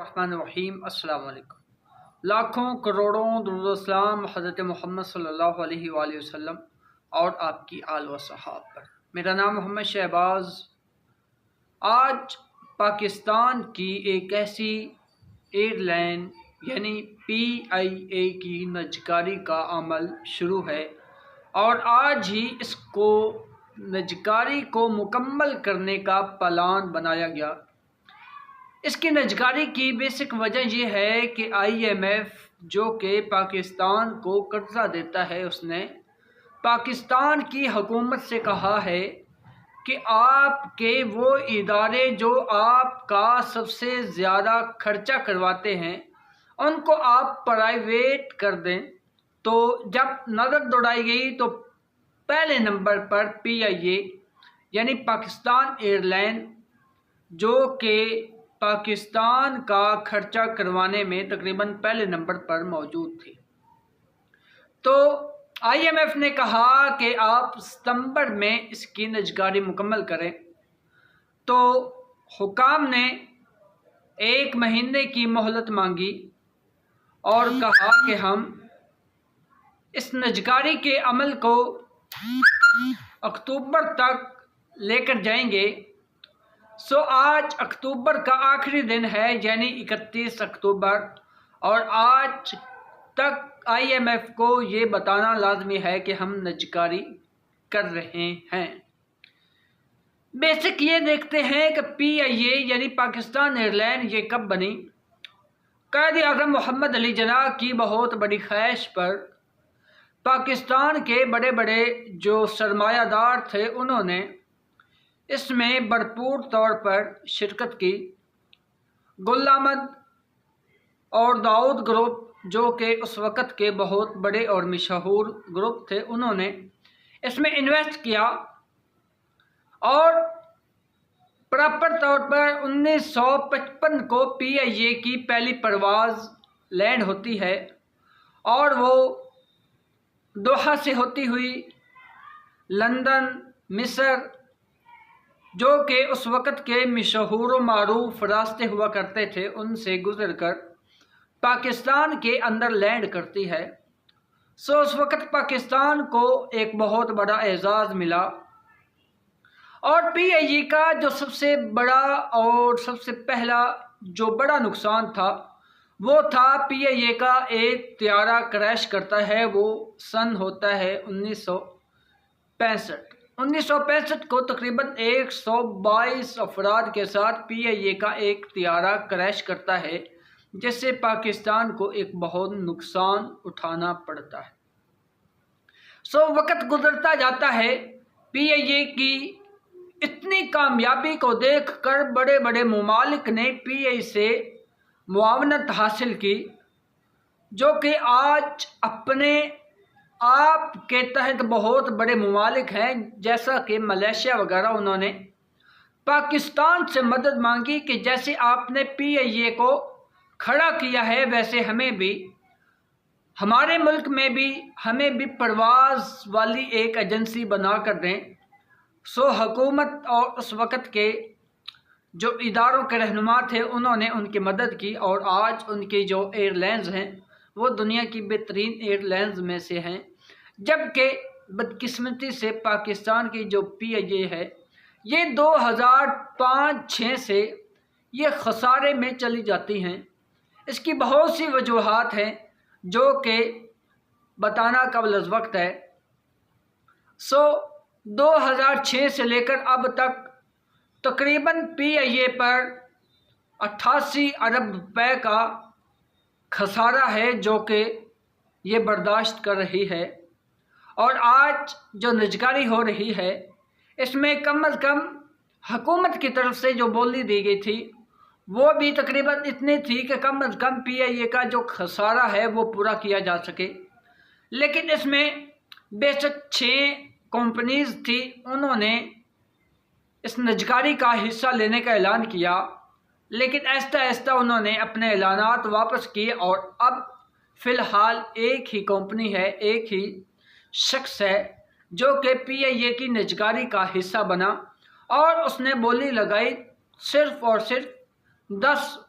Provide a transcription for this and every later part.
الرحمن الرحیم۔ السلام علیکم۔ لاکھوں کروڑوں درود و سلام حضرت محمد صلی اللہ علیہ وآلہ وسلم اور آپ کی آل و صحاب پر۔ میرا نام محمد شہباز۔ آج پاکستان کی ایک ایسی ایئر لائن یعنی PIA کی نجکاری کا عمل شروع ہے اور آج ہی اس کو نجکاری کو مکمل کرنے کا پلان بنایا گیا۔ اس کی نجکاری کی بیسک وجہ یہ ہے کہ IMF جو کہ پاکستان کو قرضہ دیتا ہے، اس نے پاکستان کی حکومت سے کہا ہے کہ آپ کے وہ ادارے جو آپ کا سب سے زیادہ خرچہ کرواتے ہیں ان کو آپ پرائیویٹ کر دیں۔ تو جب نظر دوڑائی گئی تو پہلے نمبر پر PIA یعنی پاکستان ایئر لائن جو کہ پاکستان کا خرچہ کروانے میں تقریباً پہلے نمبر پر موجود تھی۔ تو IMF نے کہا کہ آپ ستمبر میں اس کی نجکاری مکمل کریں، تو حکام نے 1 مہینے کی مہلت مانگی اور کہا کہ ہم اس نجکاری کے عمل کو اکتوبر تک لے کر جائیں گے۔ آج اکتوبر کا آخری دن ہے یعنی 31 اکتوبر، اور آج تک IMF کو یہ بتانا لازمی ہے کہ ہم نجکاری کر رہے ہیں۔ بیسک یہ دیکھتے ہیں کہ PIA یعنی پاکستان ایئر لائن یہ کب بنی۔ قائد اعظم محمد علی جناح کی بہت بڑی خواہش پر پاکستان کے بڑے بڑے جو سرمایہ دار تھے انہوں نے اس میں بھرپور طور پر شرکت کی۔ گل احمد اور داؤد گروپ جو کہ اس وقت کے بہت بڑے اور مشہور گروپ تھے، انہوں نے اس میں انویسٹ کیا اور پراپر طور پر 1955 کو PIA کی پہلی پرواز لینڈ ہوتی ہے اور وہ دوحہ سے ہوتی ہوئی لندن، مصر جو کہ اس وقت کے مشہور و معروف راستے ہوا کرتے تھے ان سے گزر کر پاکستان کے اندر لینڈ کرتی ہے۔ اس وقت پاکستان کو ایک بہت بڑا اعزاز ملا، اور PIA کا جو سب سے بڑا اور سب سے پہلا جو بڑا نقصان تھا وہ تھا PIA کا ایک طیارہ کریش کرتا ہے۔ وہ سن ہوتا ہے 1965۔ 1965 کو تقریباً 122 افراد کے ساتھ PIA کا ایک طیارہ کریش کرتا ہے، جس سے پاکستان کو ایک بہت نقصان اٹھانا پڑتا ہے۔ وقت گزرتا جاتا ہے، PIA کی اتنی کامیابی کو دیکھ کر بڑے بڑے ممالک نے PIA سے معاونت حاصل کی، جو کہ آج اپنے آپ کے تحت بہت بڑے ممالک ہیں جیسا کہ ملیشیا وغیرہ۔ انہوں نے پاکستان سے مدد مانگی کہ جیسے آپ نے PIA کو کھڑا کیا ہے ویسے ہمیں بھی، ہمارے ملک میں بھی ہمیں بھی پرواز والی ایک ایجنسی بنا کر دیں۔ حکومت اور اس وقت کے جو اداروں کے رہنما تھے انہوں نے ان کی مدد کی، اور آج ان کی جو ایئر لائنز ہیں وہ دنیا کی بہترین ایئر لائنز میں سے ہیں، جبکہ بدقسمتی سے پاکستان کی جو PIA ہے یہ 2005-06 سے یہ خسارے میں چلی جاتی ہیں۔ اس کی بہت سی وجوہات ہیں جو کہ بتانا قبل از وقت ہے۔ 2006 سے لے کر اب تک تقریباً PIA پر 88 ارب روپے کا خسارہ ہے جو کہ یہ برداشت کر رہی ہے، اور آج جو نجکاری ہو رہی ہے اس میں کم از کم حکومت کی طرف سے جو بولی دی گئی تھی وہ بھی تقریباً اتنی تھی کہ کم از کم PIA کا جو خسارہ ہے وہ پورا کیا جا سکے، لیکن اس میں بیشک 6 کمپنیز تھی، انہوں نے اس نجکاری کا حصہ لینے کا اعلان کیا، لیکن آہستہ آہستہ انہوں نے اپنے اعلانات واپس کیے، اور اب فی الحال ایک ہی کمپنی ہے، ایک ہی شخص ہے جو کہ PIA کی نجکاری کا حصہ بنا، اور اس نے بولی لگائی صرف اور صرف 10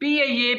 PIA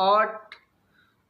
8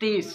30।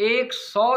100